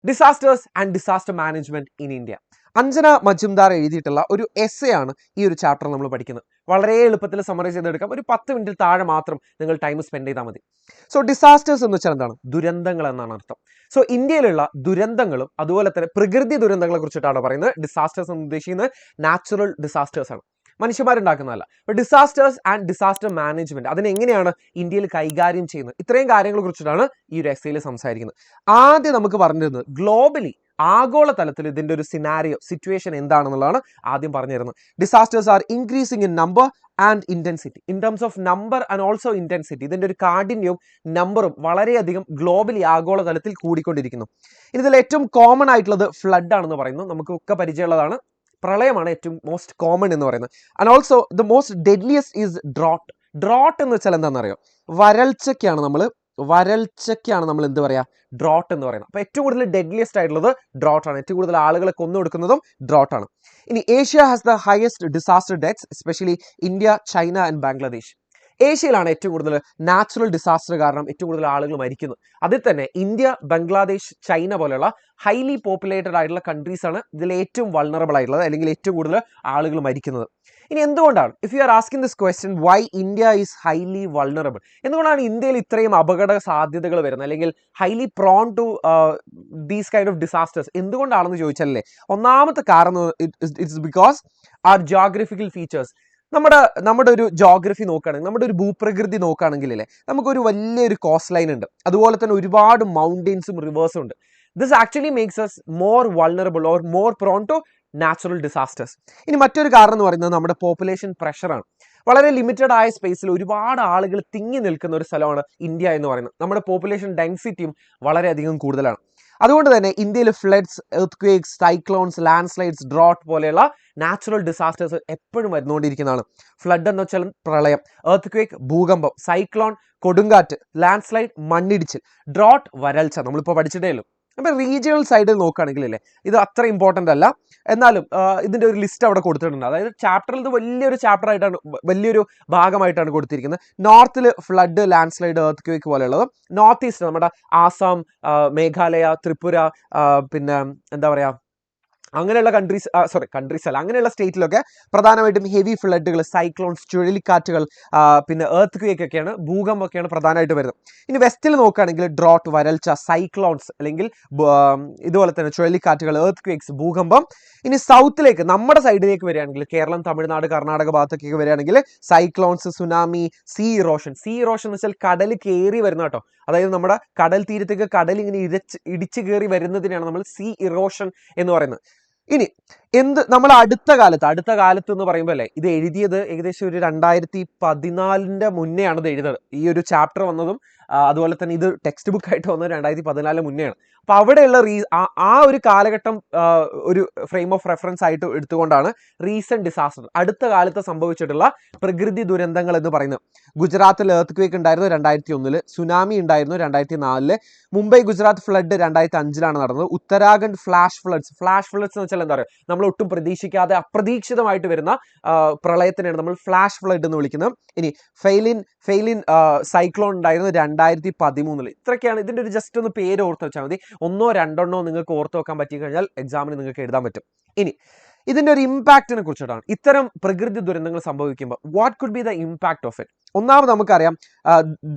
Disasters and disaster management in India. Anjana Majumdar എഴുതിയിട്ടുള്ള ഒരു essay ആണ് ഈ ഒരു ചാപ്റ്റർ നമ്മൾ പഠിക്കുന്നത്. വളരെ എളുപ്പത്തിൽ സമ്മറൈസ് ചെയ്തെടുക്കാം. ഒരു 10 മിനിറ്റിൽ താഴെ മാത്രം നിങ്ങൾ ടൈം സ്പെൻഡ് ചെയ്താൽ മതി. സോ ഡിസാസ്റ്റേഴ്സ് എന്ന് വെച്ചാൽ എന്താണ്? ദുരന്തങ്ങൾ എന്നാണ് അർത്ഥം. സോ ഇന്ത്യയിലുള്ള ദുരന്തങ്ങളും അതുപോലെ തന്നെ പ്രകൃതി ദുരന്തങ്ങളെ കുറിച്ചിട്ടാണ് പറയുന്നത്. ഡിസാസ്റ്റേഴ്സ് എന്ന് ഉദ്ദേശിക്കുന്നത് നാച്ചുറൽ ഡിസാസ്റ്റേഴ്സ് ആണ്, മനുഷ്യന്മാരുണ്ടാക്കുന്നതല്ല. അപ്പോൾ ഡിസാസ്റ്റേഴ്സ് ആൻഡ് ഡിസാസ്റ്റർ മാനേജ്മെന്റ് അതിനെങ്ങനെയാണ് ഇന്ത്യയിൽ കൈകാര്യം ചെയ്യുന്നത്, ഇത്രയും കാര്യങ്ങളെ കുറിച്ചിട്ടാണ് ഈ ഒരു എസ്സേയിൽ സംസാരിക്കുന്നത്. ആദ്യം നമുക്ക് പറഞ്ഞിരുന്നത് ഗ്ലോബലി ആഗോളതലത്തിൽ ഇതിന്റെ ഒരു സിറ്റുവേഷൻ എന്താണെന്നുള്ളതാണ് ആദ്യം പറഞ്ഞു തരുന്നത്. Disasters R increasing in number and intensity. In terms of number and also intensity, ഇതിന്റെ ഒരു കാഠിന്യവും നമ്പറും വളരെയധികം ഗ്ലോബലി ആഗോളതലത്തിൽ കൂടിക്കൊണ്ടിരിക്കുന്നു. ഇതിൽ ഏറ്റവും കോമൺ ആയിട്ടുള്ളത് ഫ്ലഡ് ആണെന്ന് പറയുന്നു. നമുക്ക് ഒക്കെ പരിചയമുള്ളതാണ്. പ്രളയമാണ് ഏറ്റവും മോസ്റ്റ് കോമൺ എന്ന് പറയുന്നത്. And also the most deadliest is drought. Drought എന്ന് വെച്ചാൽ എന്താണെന്നറിയോ? വരൾച്ചയ്ക്കാണ് നമ്മൾ എന്ത് പറയാ? ഡ്രോട്ട് എന്ന് പറയുന്നത്. അപ്പോൾ ഏറ്റവും കൂടുതൽ ഡെഡ്ലിയസ്റ്റ് ആയിട്ടുള്ളത് ഡ്രോട്ട് ആണ്. ഏറ്റവും കൂടുതൽ ആളുകളെ കൊന്നൊടുക്കുന്നതും ഡ്രോട്ട് ആണ്. ഇനി Asia has the highest disaster deaths, especially India, China and Bangladesh. ഏഷ്യയിലാണ് ഏറ്റവും കൂടുതൽ നാച്ചുറൽ ഡിസാസ്റ്റർ കാരണം ഏറ്റവും കൂടുതൽ ആളുകൾ മരിക്കുന്നത്. അതിൽ തന്നെ ഇന്ത്യ, ബംഗ്ലാദേശ്, ചൈന പോലെയുള്ള ഹൈലി പോപ്പുലേറ്റഡ് ആയിട്ടുള്ള കൺട്രീസ് ആണ് ഇതിൽ ഏറ്റവും വൾണറബിൾ ആയിട്ടുള്ളത്, അല്ലെങ്കിൽ ഏറ്റവും കൂടുതൽ ആളുകൾ മരിക്കുന്നത്. ഇനി എന്തുകൊണ്ടാണ്, if you are asking this question, why India is highly vulnerable, എന്തുകൊണ്ടാണ് ഇന്ത്യയിൽ ഇത്രയും അപകട സാധ്യതകൾ വരുന്നത്, അല്ലെങ്കിൽ highly prone to these kind of disasters എന്തുകൊണ്ടാണെന്ന് ചോദിച്ചാലേ, ഒന്നാമത്തെ കാരണം it's because our geographical features. നമ്മുടെ ഒരു ജോഗ്രഫി നോക്കുകയാണെങ്കിൽ, നമ്മുടെ ഒരു ഭൂപ്രകൃതി നോക്കുകയാണെങ്കിൽ അല്ലേ, നമുക്കൊരു വലിയൊരു കോസ്റ്റ് ലൈൻ ഉണ്ട്. അതുപോലെ തന്നെ ഒരുപാട് മൗണ്ടെയിൻസും റിവേഴ്സും ഉണ്ട്. This actually makes us more vulnerable or more prone to natural disasters. ഇനി മറ്റൊരു കാരണം എന്ന് പറയുന്നത് നമ്മുടെ പോപ്പുലേഷൻ പ്രഷറാണ്. വളരെ ലിമിറ്റഡ് ആയ സ്പേസിൽ ഒരുപാട് ആളുകൾ തിങ്ങി നിൽക്കുന്ന ഒരു സ്ഥലമാണ് ഇന്ത്യ എന്ന് പറയുന്നത്. നമ്മുടെ പോപ്പുലേഷൻ ഡെൻസിറ്റിയും വളരെയധികം കൂടുതലാണ്. അതുകൊണ്ട് തന്നെ ഇന്ത്യയിൽ floods, earth cyclones, land slides, drought പോലെയുള്ള നാച്ചുറൽ ഡിസാസ്റ്റേഴ്സ് എപ്പോഴും വരുന്നുകൊണ്ടിരിക്കുന്നതാണ്. ഫ്ലഡ് എന്ന് വെച്ചാൽ പ്രളയം, എർത്ത് ഭൂകമ്പം, സൈക്ലോൺ കൊടുങ്കാറ്റ്, ലാൻഡ് സ്ലൈഡ് മണ്ണിടിച്ചിൽ, ഡ്രോട്ട് വരൾച്ച, നമ്മളിപ്പോൾ പഠിച്ചിട്ടേ ഉള്ളൂ. അപ്പോൾ റീജിയണൽ സൈഡിൽ നോക്കുകയാണെങ്കിൽ അല്ലേ, ഇത് അത്ര ഇമ്പോർട്ടൻ്റ് അല്ല. എന്നാലും ഇതിൻ്റെ ഒരു ലിസ്റ്റ് അവിടെ കൊടുത്തിട്ടുണ്ട്. അതായത് ചാപ്റ്ററിൽ ഇത് വലിയൊരു ഭാഗമായിട്ടാണ് കൊടുത്തിരിക്കുന്നത്. നോർത്തിൽ flood, landslide, earthquake പോലെയുള്ളത്. നോർത്ത് ഈസ്റ്റ് നമ്മുടെ ആസാം, മേഘാലയ, ത്രിപുര, പിന്നെ എന്താ പറയുക, അങ്ങനെയുള്ള അങ്ങനെയുള്ള സ്റ്റേറ്റിലൊക്കെ പ്രധാനമായിട്ടും ഹെവി ഫ്ലഡുകൾ, സൈക്ലോൺസ്, ചുഴലിക്കാറ്റുകൾ, പിന്നെ എർത്ത് ക്വേക്ക് ഒക്കെയാണ്, ഭൂകമ്പമൊക്കെയാണ് പ്രധാനമായിട്ട് വരുന്നത്. ഇനി വെസ്റ്റിൽ നോക്കുകയാണെങ്കിൽ ഡ്രോട്ട്, വരൾച്ച, സൈക്ലോൺസ് അല്ലെങ്കിൽ ഇതുപോലെ തന്നെ ചുഴലിക്കാറ്റുകൾ, എർത്ത് ക്വേക്സ്, ഭൂകമ്പം. ഇനി സൗത്തിലേക്ക് നമ്മുടെ സൈഡിലേക്ക് വരികയാണെങ്കിൽ, കേരളം, തമിഴ്നാട്, കർണാടക ഭാഗത്തൊക്കെ വരികയാണെങ്കിൽ സൈക്ലോൺസ്, സുനാമി, സീ ഇറോഷൻ എന്ന് വെച്ചാൽ കടൽ കയറി വരുന്ന കേട്ടോ. അതായത് നമ്മുടെ കടൽ തീരത്തേക്ക് കടൽ ഇങ്ങനെ ഇടിച്ചു കയറി വരുന്നതിനാണ് നമ്മൾ സീ ഇറോഷൻ എന്ന് പറയുന്നത്. ഇനി നമ്മൾ അടുത്ത കാലത്ത് എന്ന് പറയുമ്പോൾ അല്ലേ, ഇത് എഴുതിയത് ഏകദേശം ഒരു 2014 മുന്നെയാണ് ഇത് എഴുതുന്നത്. ഈ ഒരു ചാപ്റ്റർ വന്നതും അതുപോലെ തന്നെ ഇത് ടെക്സ്റ്റ് ബുക്ക് ആയിട്ട് വന്നത് 2014 മുന്നെയാണ്. അപ്പൊ അവിടെയുള്ള ആ ഒരു കാലഘട്ടം ഒരു ഫ്രെയിം ഓഫ് റെഫറൻസ് ആയിട്ട് എടുത്തുകൊണ്ടാണ് റീസെന്റ് ഡിസാസ്റ്റർ, അടുത്ത കാലത്ത് സംഭവിച്ചിട്ടുള്ള പ്രകൃതി ദുരന്തങ്ങൾ എന്ന് പറയുന്നത്. ഗുജറാത്തിൽ എർത്ത് ക്വേക്ക് ഉണ്ടായിരുന്നു 2001, സുനാമി ഉണ്ടായിരുന്നു 2004, മുംബൈ ഗുജറാത്ത് ഫ്ലഡ് 2005 നടന്നത്. ഉത്തരാഖണ്ഡ് ഫ്ലാഷ് ഫ്ലഡ്സ് എന്ന് വെച്ചാൽ എന്താ പറയുക, നമ്മൾ ഒട്ടും പ്രതീക്ഷിക്കാതെ അപ്രതീക്ഷിതമായിട്ട് വരുന്ന പ്രളയത്തിനാണ് നമ്മൾ ഫ്ലാഷ് ഫ്ലഡ് എന്ന് വിളിക്കുന്നത്. ഇനി ഫെയിലിൻ സൈക്ലോൺ ഉണ്ടായിരുന്നു 2013. ഇത്രയൊക്കെയാണ് ഇതിന്റെ ഒരു ജസ്റ്റ് ഒന്ന് പേര് ഓർത്ത് വെച്ചാൽ മതി. 1-2 നിങ്ങൾക്ക് ഓർത്ത് വെക്കാൻ പറ്റി കഴിഞ്ഞാൽ എക്സാമിന് നിങ്ങൾക്ക് എഴുതാൻ പറ്റും. ഇനി ഇതിന്റെ ഒരു ഇമ്പാക്റ്റിനെ കുറിച്ചിട്ടാണ്. ഇത്തരം പ്രകൃതി ദുരന്തങ്ങൾ സംഭവിക്കുമ്പോൾ what could be the impact of it? ഒന്നാമത് നമുക്കറിയാം,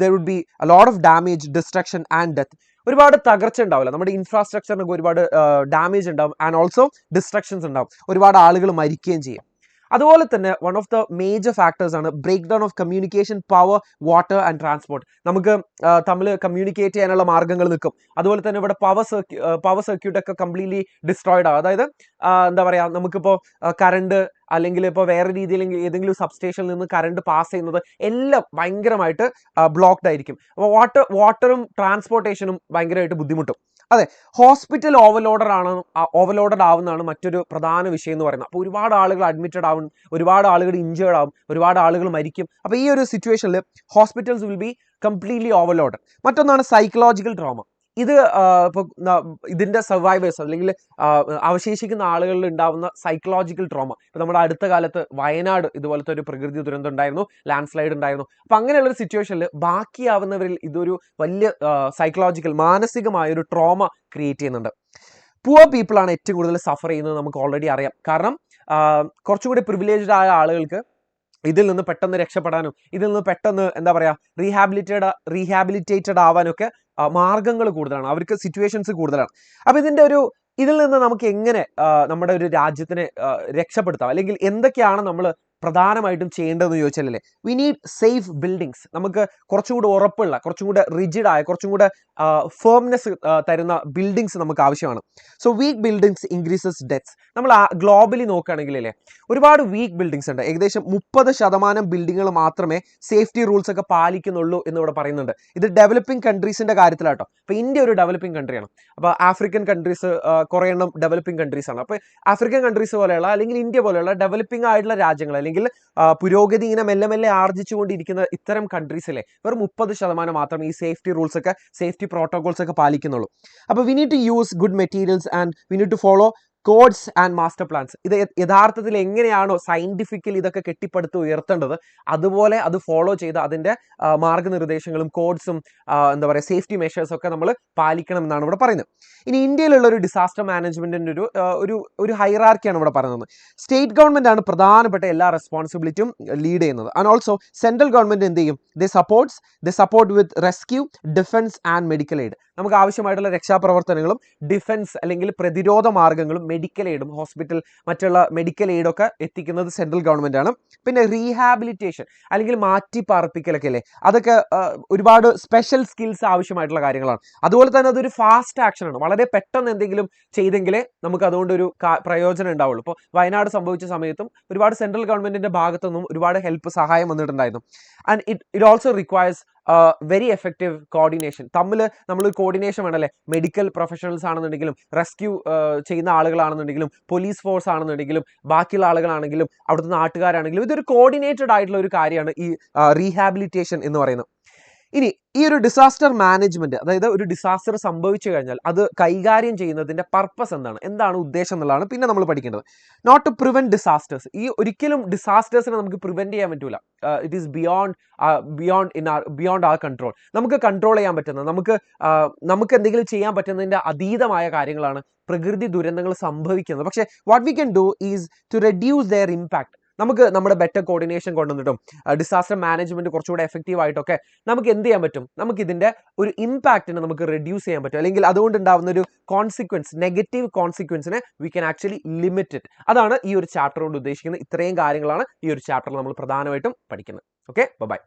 there would be a lot of damage, destruction and death. ഒരുപാട് തകർച്ച ഉണ്ടാവില്ല, നമ്മുടെ ഇൻഫ്രാസ്ട്രക്ചറിനൊക്കെ ഒരുപാട് ഡാമേജ് ഉണ്ടാവും. ആൻഡ് ഓൾസോ ഡിസ്ട്രക്ഷൻസ് ഉണ്ടാവും, ഒരുപാട് ആളുകൾ മരിക്കുകയും ചെയ്യും. അതുപോലെ തന്നെ one of the major factors ആണ് break down of communication, power, water and transport. നമുക്ക് തമ്മിൽ കമ്മ്യൂണിക്കേറ്റ് ചെയ്യാനുള്ള മാർഗ്ഗങ്ങൾ നിൽക്കും. അതുപോലെ തന്നെ ഇവിടെ പവർ സർക്യൂട്ട് ഒക്കെ കംപ്ലീറ്റ്ലി ഡിസ്ട്രോയിഡ് ആവും. അതായത് എന്താ പറയുക, നമുക്കിപ്പോൾ കറണ്ട് അല്ലെങ്കിൽ ഇപ്പോൾ വേറെ രീതിയിൽ ഏതെങ്കിലും സബ്സ്റ്റേഷനിൽ നിന്ന് കറണ്ട് പാസ് ചെയ്യുന്നത് എല്ലാം ഭയങ്കരമായിട്ട് ബ്ലോക്ക്ഡ് ആയിരിക്കും. അപ്പോൾ വാട്ടറും ട്രാൻസ്പോർട്ടേഷനും ഭയങ്കരമായിട്ട് ബുദ്ധിമുട്ടും. അതെ, ഹോസ്പിറ്റൽ ഓവർലോഡഡ് ആവുന്നതാണ് മറ്റൊരു പ്രധാന വിഷയം എന്ന് പറയുന്നത്. അപ്പോൾ ഒരുപാട് ആളുകൾ അഡ്മിറ്റഡ് ആവും, ഒരുപാട് ആളുകൾ ഇഞ്ചേർഡ് ആവും, ഒരുപാട് ആളുകൾ മരിക്കും. അപ്പോൾ ഈ ഒരു സിറ്റുവേഷനിൽ hospitals will be completely overloaded. മറ്റൊന്നാണ് സൈക്കോളജിക്കൽ ട്രോമ. ഇത് ഇപ്പോൾ ഇതിൻ്റെ സർവൈവേഴ്സ് അല്ലെങ്കിൽ അവശേഷിക്കുന്ന ആളുകളിൽ ഉണ്ടാവുന്ന സൈക്കോളജിക്കൽ ട്രോമ. ഇപ്പോൾ നമ്മുടെ അടുത്ത കാലത്ത് വയനാട് ഇതുപോലത്തെ ഒരു പ്രകൃതി ദുരന്തം ഉണ്ടായിരുന്നു, ലാൻഡ് സ്ലൈഡ് ഉണ്ടായിരുന്നു. അപ്പം അങ്ങനെയുള്ളൊരു സിറ്റുവേഷനിൽ ബാക്കിയാവുന്നവരിൽ ഇതൊരു വലിയ സൈക്കോളജിക്കൽ മാനസികമായ ഒരു ട്രോമ ക്രിയേറ്റ് ചെയ്യുന്നുണ്ട്. പുവർ പീപ്പിൾ ആണ് ഏറ്റവും കൂടുതൽ സഫർ ചെയ്യുന്നത് നമുക്ക് ഓൾറെഡി അറിയാം. കാരണം കുറച്ചും കൂടി പ്രിവിലേജ്ഡ് ആയ ആളുകൾക്ക് ഇതിൽ നിന്ന് പെട്ടെന്ന് രക്ഷപ്പെടാനും ഇതിൽ നിന്ന് പെട്ടെന്ന് എന്താ പറയുക റീഹാബിലിറ്റേറ്റഡ് ആവാനൊക്കെ മാർഗങ്ങൾ കൂടുതലാണ്, അവർക്ക് സിറ്റുവേഷൻസ് കൂടുതലാണ്. അപ്പം ഇതിൽ നിന്ന് നമുക്ക് എങ്ങനെ നമ്മുടെ ഒരു രാജ്യത്തിനെ രക്ഷപ്പെടുത്താം, അല്ലെങ്കിൽ എന്തൊക്കെയാണ് നമ്മൾ പ്രധാനമായിട്ടും ചെയ്യേണ്ടതെന്ന് ചോദിച്ചാലല്ലേ, വി നീഡ് സേഫ് ബിൽഡിങ്സ്. നമുക്ക് കുറച്ചുകൂടി ഉറപ്പുള്ള, കുറച്ചും കൂടെ റിജിഡായ, കുറച്ചും കൂടെ ഫേംനെസ് തരുന്ന ബിൽഡിങ്സ് നമുക്ക് ആവശ്യമാണ്. So weak buildings increases deaths. നമ്മൾ ഗ്ലോബലി നോക്കുകയാണെങ്കിൽ അല്ലേ, ഒരുപാട് വീക്ക് ബിൽഡിങ്സ് ഉണ്ട്. ഏകദേശം 30% ബിൽഡിങ്ങുകൾ മാത്രമേ സേഫ്റ്റി റൂൾസ് ഒക്കെ പാലിക്കുന്നുള്ളൂ എന്ന് ഇവിടെ പറയുന്നുണ്ട്. ഇത് ഡെവലപ്പിംഗ് കൺട്രീസിന്റെ കാര്യത്തിലാട്ടോ. അപ്പോൾ ഇന്ത്യ ഒരു ഡെവലപ്പിംഗ് കൺട്രിയാണ്. അപ്പോൾ ആഫ്രിക്കൻ കൺട്രീസ് കുറേ എണ്ണം ഡെവലപ്പിംഗ് കൺട്രീസ് ആണ്. അപ്പോൾ ആഫ്രിക്കൻ കൺട്രീസ് പോലെയുള്ള അല്ലെങ്കിൽ ഇന്ത്യ പോലെയുള്ള ഡെവലപ്പിംഗ് ആയിട്ടുള്ള രാജ്യങ്ങൾ അല്ലെങ്കിൽ പുരോഗതി ഇങ്ങനെ മെല്ലെ മെല്ലെ ആർജിച്ചുകൊണ്ടിരിക്കുന്ന ഇത്തരം കൺട്രീസിലെ വെറും 30% മാത്രം ഈ സേഫ്റ്റി റൂൾസ് ഒക്കെ, സേഫ്റ്റി പ്രോട്ടോകോൾസ് ഒക്കെ പാലിക്കുന്നുള്ളൂ. അപ്പോൾ we need to use good materials and we need to follow codes and master plans. ഇത് യഥാർത്ഥത്തിൽ എങ്ങനെയാണോ സയന്റിഫിക്കലി ഇതൊക്കെ കെട്ടിപ്പടുത്ത് ഉയർത്തേണ്ടത് അതുപോലെ അത് ഫോളോ ചെയ്ത് അതിൻ്റെ മാർഗനിർദ്ദേശങ്ങളും കോഡ്സും എന്താ പറയുക സേഫ്റ്റി മെഷേഴ്സും ഒക്കെ നമ്മൾ പാലിക്കണം എന്നാണ് ഇവിടെ പറയുന്നത്. ഇനി ഇന്ത്യയിലുള്ള ഒരു ഡിസാസ്റ്റർ മാനേജ്മെന്റിൻ്റെ ഒരു ഹൈറാർക്കിയാണ് ഇവിടെ പറയുന്നത്. സ്റ്റേറ്റ് ഗവൺമെന്റ് ആണ് പ്രധാനപ്പെട്ട എല്ലാ റെസ്പോൺസിബിലിറ്റിയും ലീഡ് ചെയ്യുന്നത്. ആൻഡ് ഓൾസോ സെൻട്രൽ ഗവൺമെന്റ് എന്ത് ചെയ്യും, they support with rescue, defence and medical aid. നമുക്ക് ആവശ്യമായിട്ടുള്ള രക്ഷാപ്രവർത്തനങ്ങളും ഡിഫൻസ് അല്ലെങ്കിൽ പ്രതിരോധ മാർഗങ്ങളും മെഡിക്കൽ എയ്ഡും ഹോസ്പിറ്റൽ മറ്റുള്ള മെഡിക്കൽ എയ്ഡൊക്കെ എത്തിക്കുന്നത് സെൻട്രൽ ഗവൺമെന്റ് ആണ്. പിന്നെ റീഹാബിലിറ്റേഷൻ അല്ലെങ്കിൽ മാറ്റി പാർപ്പിക്കലൊക്കെ അല്ലേ, അതൊക്കെ ഒരുപാട് സ്പെഷ്യൽ സ്കിൽസ് ആവശ്യമായിട്ടുള്ള കാര്യങ്ങളാണ്. അതുപോലെ തന്നെ അതൊരു ഫാസ്റ്റ് ആക്ഷൻ ആണ്. വളരെ പെട്ടെന്ന് എന്തെങ്കിലും ചെയ്തെങ്കിലേ നമുക്ക് അതുകൊണ്ടൊരു പ്രയോജനം ഉണ്ടാവുള്ളൂ. ഇപ്പോൾ വയനാട് സംഭവിച്ച സമയത്തും ഒരുപാട് സെൻട്രൽ ഗവൺമെന്റിന്റെ ഭാഗത്തുനിന്നും ഒരുപാട് സഹായം വന്നിട്ടുണ്ടായിരുന്നു. And it also requires very effective coordination. നമ്മൾ കോർഡിനേഷൻ വേണമല്ലേ, മെഡിക്കൽ പ്രൊഫഷണൽസ് ആണെന്നുണ്ടെങ്കിലും, റെസ്ക്യൂ ചെയ്യുന്ന ആളുകളാണെന്നുണ്ടെങ്കിലും, പോലീസ് ഫോഴ്സ് ആണെന്നുണ്ടെങ്കിലും, ബാക്കിയുള്ള ആളുകളാണെങ്കിലും, അവിടുത്തെ നാട്ടുകാരാണെങ്കിലും, ഇതൊരു കോർഡിനേറ്റഡ് ആയിട്ടുള്ള ഒരു കാര്യമാണ് ഈ റീഹാബിലിറ്റേഷൻ എന്ന് പറയുന്നത്. ഇനി ഈ ഒരു ഡിസാസ്റ്റർ മാനേജ്മെന്റ്, അതായത് ഒരു ഡിസാസ്റ്റർ സംഭവിച്ചു കഴിഞ്ഞാൽ അത് കൈകാര്യം ചെയ്യുന്നതിന്റെ പർപ്പസ് എന്താണ് ഉദ്ദേശം എന്നുള്ളതാണ് പിന്നെ നമ്മൾ പഠിക്കേണ്ടത്. Not to prevent disasters. ഈ ഒരിക്കലും ഡിസാസ്റ്റേഴ്സിനെ നമുക്ക് പ്രിവെന്റ് ചെയ്യാൻ പറ്റൂല. It is beyond our control. നമുക്ക് കൺട്രോൾ ചെയ്യാൻ പറ്റുന്ന, നമുക്ക് എന്തെങ്കിലും ചെയ്യാൻ പറ്റുന്നതിന്റെ അതീതമായ കാര്യങ്ങളാണ് പ്രകൃതി ദുരന്തങ്ങൾ സംഭവിക്കുന്നത്. പക്ഷേ what we can do is to reduce their impact. നമുക്ക് നമ്മുടെ ബെറ്റർ കോർഡിനേഷൻ കൊണ്ടുവന്നിട്ടും ഡിസാസ്റ്റർ മാനേജ്മെന്റ് കുറച്ചുകൂടെ എഫക്റ്റീവ് ആയിട്ടൊക്കെ നമുക്ക് എന്ത് ചെയ്യാൻ പറ്റും, നമുക്ക് ഇതിന്റെ ഒരു ഇമ്പാക്റ്റിനെ നമുക്ക് റെഡ്യൂസ് ചെയ്യാൻ പറ്റും. അല്ലെങ്കിൽ അതുകൊണ്ട് ഉണ്ടാവുന്ന ഒരു നെഗറ്റീവ് കോൺസിക്വൻസിനെ we can actually limit it. അതാണ് ഈ ഒരു ചാപ്റ്റർ കൊണ്ട് ഉദ്ദേശിക്കുന്നത്. ഇത്രയും കാര്യങ്ങളാണ് ഈ ഒരു ചാപ്റ്ററിൽ നമ്മൾ പ്രധാനമായിട്ടും പഠിക്കുന്നത്. Okay, by.